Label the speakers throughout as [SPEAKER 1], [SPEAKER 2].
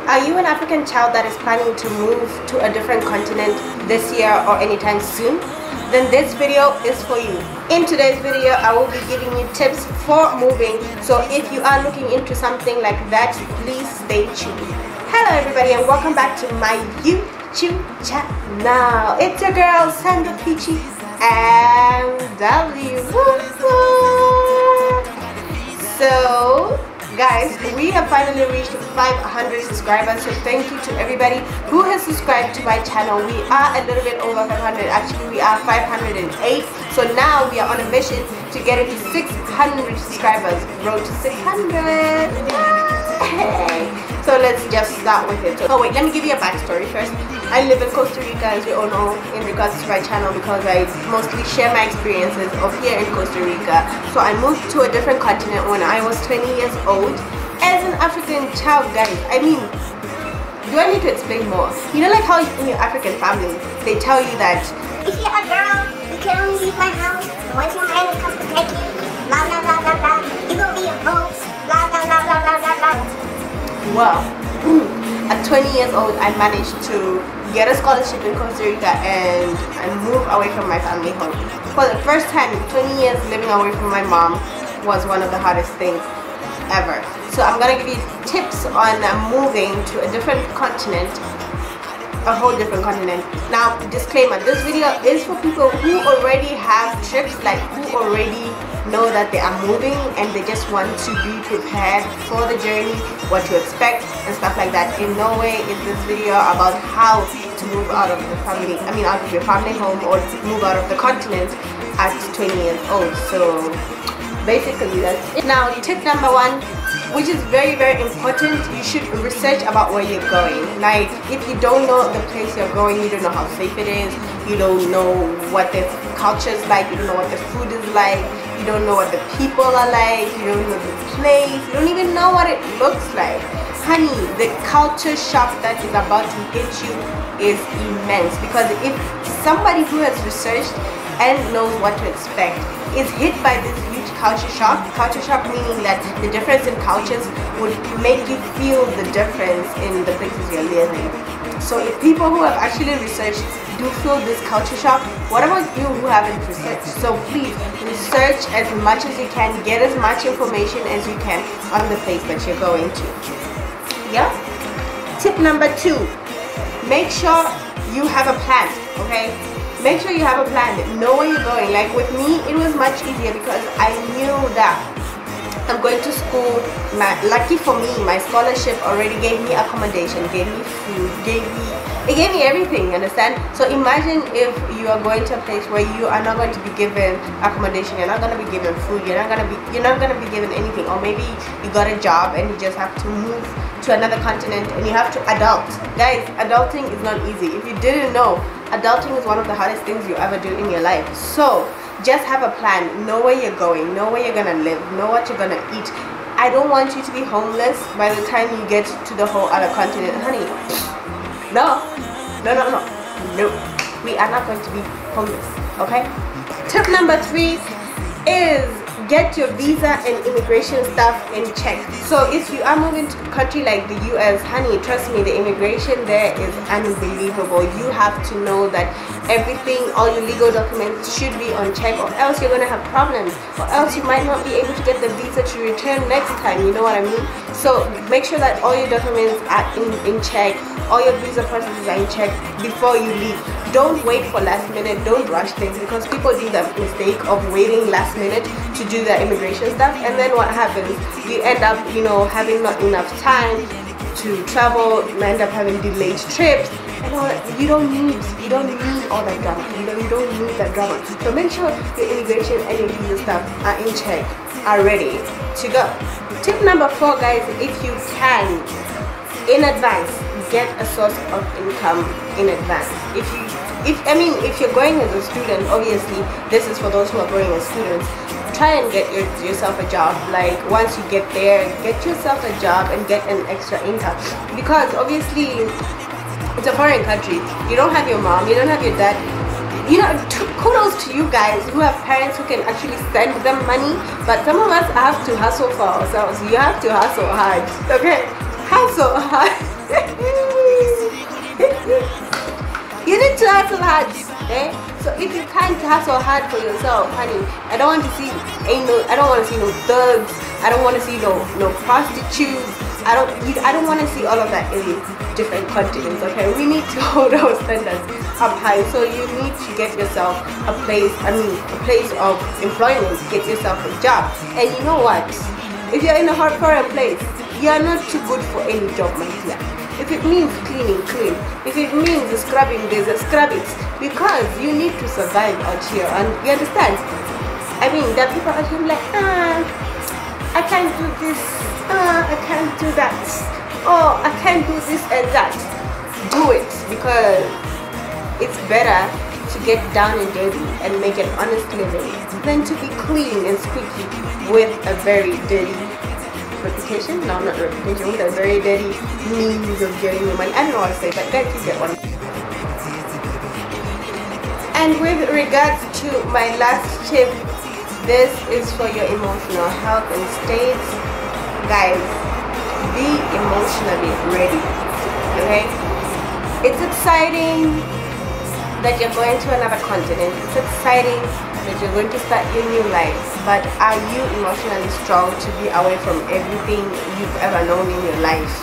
[SPEAKER 1] Are you an African child that is planning to move to a different continent this year or anytime soon? Then this video is for you. In today's video, I will be giving you tips for moving. So if you are looking into something like that, please stay tuned. Hello everybody and welcome back to my YouTube channel. It's your girl Sandra Peachy MW. So guys, we have finally reached 500 subscribers, so thank you to everybody who has subscribed to my channel. We are a little bit over 500. Actually, we are 508. So now we are on a mission to get into 600 subscribers. Road to 600. Yay! So let's just start with it. Oh wait, let me give you a backstory first. I live in Costa Rica, as you all know, in regards to my channel, because I mostly share my experiences of here in Costa Rica. So I moved to a different continent when I was 20 years old as an African child, guys. I mean, do I need to explain more? You know, like how in your African family, they tell you that
[SPEAKER 2] if you're a girl, you can only leave my house once your man comes to protect you, blah blah blah blah blah. You gonna be a boat, blah blah blah blah blah blah blah.
[SPEAKER 1] Well, at 20 years old, I managed to get a scholarship in Costa Rica and move away from my family home. For the first time in 20 years, living away from my mom was one of the hardest things ever. So I'm gonna give you tips on moving to a different continent, a whole different continent. Now, disclaimer, this video is for people who already have trips, like who already know that they are moving and they just want to be prepared for the journey, what to expect and stuff like that. In no way is this video about how to move out of the family, out of your family home, or to move out of the continent at 20 years old. So basically that's it. Now, tip number one, which is very important, you should research about where you're going. Like, if you don't know the place you're going, you don't know how safe it is, you don't know what the culture is like, you don't know what the food is like, you don't know what the people are like, you don't know the place, you don't even know what it looks like. Honey, the culture shock that is about to hit you is immense, because if somebody who has researched and knows what to expect is hit by this huge culture shock meaning that the difference in cultures would make you feel the difference in the places you're living. So if people who have actually researched do feel this culture shock, what about you who haven't researched? So please research as much as you can, get as much information as you can on the place that you're going to. Yeah? Tip number two, make sure you have a plan, okay? Make sure you have a plan, know where you're going. Like with me, it was much easier because I knew that I'm going to school. Lucky for me, my scholarship already gave me accommodation, gave me food, it gave me everything, you understand? So imagine if you are going to a place where you are not going to be given accommodation, you're not going to be given food, you're not going to be given anything, or maybe you got a job and you just have to move to another continent and you have to adult. Guys, adulting is not easy. If you didn't know, adulting is one of the hardest things you ever do in your life. So just have a plan, know where you're going, know where you're gonna live, know what you're gonna eat. I don't want you to be homeless by the time you get to the whole other continent, honey. No, we are not going to be homeless, okay? Tip number three is get your visa and immigration stuff in check. So if you are moving to a country like the US, honey, trust me, the immigration there is unbelievable. You have to know that everything, all your legal documents should be on check, or else you're gonna have problems, or else you might not be able to get the visa to return next time, you know what I mean? So make sure that all your documents are in check, all your visa processes are in check before you leave. Don't wait for last minute, don't rush things, because people do the mistake of waiting last minute to do their immigration stuff, and then what happens? You end up, having not enough time to travel, you end up having delayed trips, and all that. You don't need all that drama. You don't need that drama. So make sure your immigration and your visa stuff are in check, are ready to go. Tip number four, guys, if you can, in advance, get a source of income in advance. If you're going as a student, obviously this is for those who are going as students. Try and get yourself a job. Like once you get there, get yourself a job and get an extra income, because obviously it's a foreign country. You don't have your mom, you don't have your dad. Kudos to you guys who have parents who can actually send them money, but some of us have to hustle for ourselves. You have to hustle hard, okay? Hustle hard. You need to hustle hard, eh? So if you can't hustle hard for yourself, honey, I don't want to see no thugs. I don't want to see no prostitutes. I don't want to see all of that in different continents. Okay, we need to hold our standards up high. So you need to get yourself a place of employment. Get yourself a job. And you know what? If you're in a hard foreign place, you are not too good for any job, my dear. If it means cleaning, clean. If it means scrubbing, there's a scrub it. Because you need to survive out here. And you understand? I mean, there are people out here like, I can't do this. I can't do that. Oh, I can't do this and that. Do it. Because it's better to get down and dirty and make an honest living than to be clean and squeaky with a very dirty reputation. No, not reputation, with a very dirty means of getting your money. I don't know what to say, but guys, you get one. And with regards to my last tip, this is for your emotional health and state. Guys, be emotionally ready. Okay? It's exciting that you're going to another continent. It's exciting that you're going to start your new life, but are you emotionally strong to be away from everything you've ever known in your life?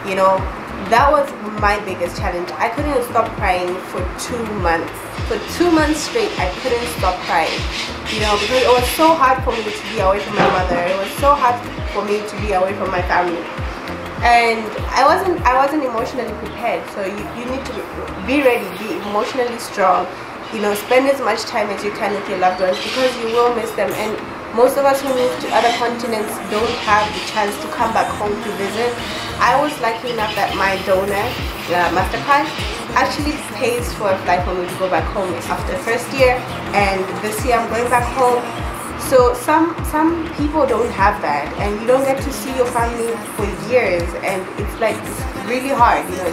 [SPEAKER 1] You know, that was my biggest challenge. I couldn't stop crying for 2 months. For 2 months straight, I couldn't stop crying. You know, because it was so hard for me to be away from my mother. It was so hard for me to be away from my family. And I wasn't emotionally prepared. So you need to be ready, be emotionally strong. You know, spend as much time as you can with your loved ones, because you will miss them. And most of us who move to other continents don't have the chance to come back home to visit. I was lucky enough that my donor, MasterCard, actually pays for a flight for me to go back home after the first year, and this year I'm going back home. So some people don't have that, and you don't get to see your family for years, and it's like, it's really hard, you know.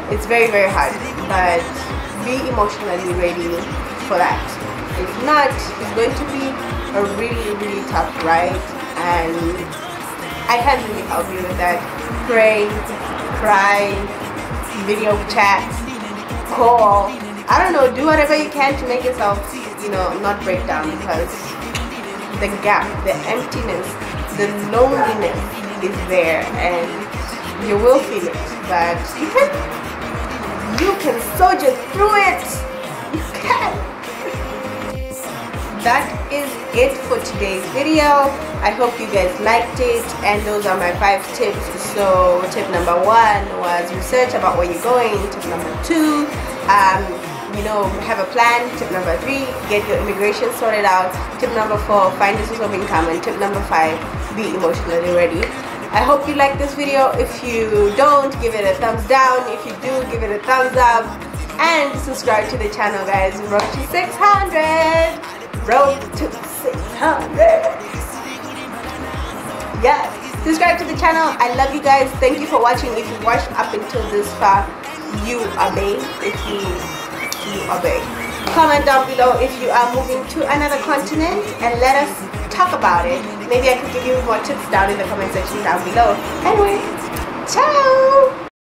[SPEAKER 1] It's very, very hard, but be emotionally ready for that. If not, it's going to be a really, really tough ride, and I can't really help you with that. Pray, cry, video chat, call, I don't know, do whatever you can to make yourself, you know, not break down, because the gap, the emptiness, the loneliness is there, and you will feel it, but you can soldier through it. You can. That is it for today's video. I hope you guys liked it, and those are my 5 tips. So tip number 1 was research about where you're going. Tip number 2, you know, have a plan. Tip number 3, get your immigration sorted out. Tip number 4, find a source of income. And tip number 5, be emotionally ready. I hope you like this video. If you don't, give it a thumbs down. If you do, give it a thumbs up, and subscribe to the channel, guys. Road to 600. Road to 600. Yes, subscribe to the channel. I love you guys. Thank you for watching. If you watched up until this far, you obey. If you obey. Comment down below if you are moving to another continent, and let us talk about it. Maybe I could give you more tips down in the comment section down below. Anyway, ciao.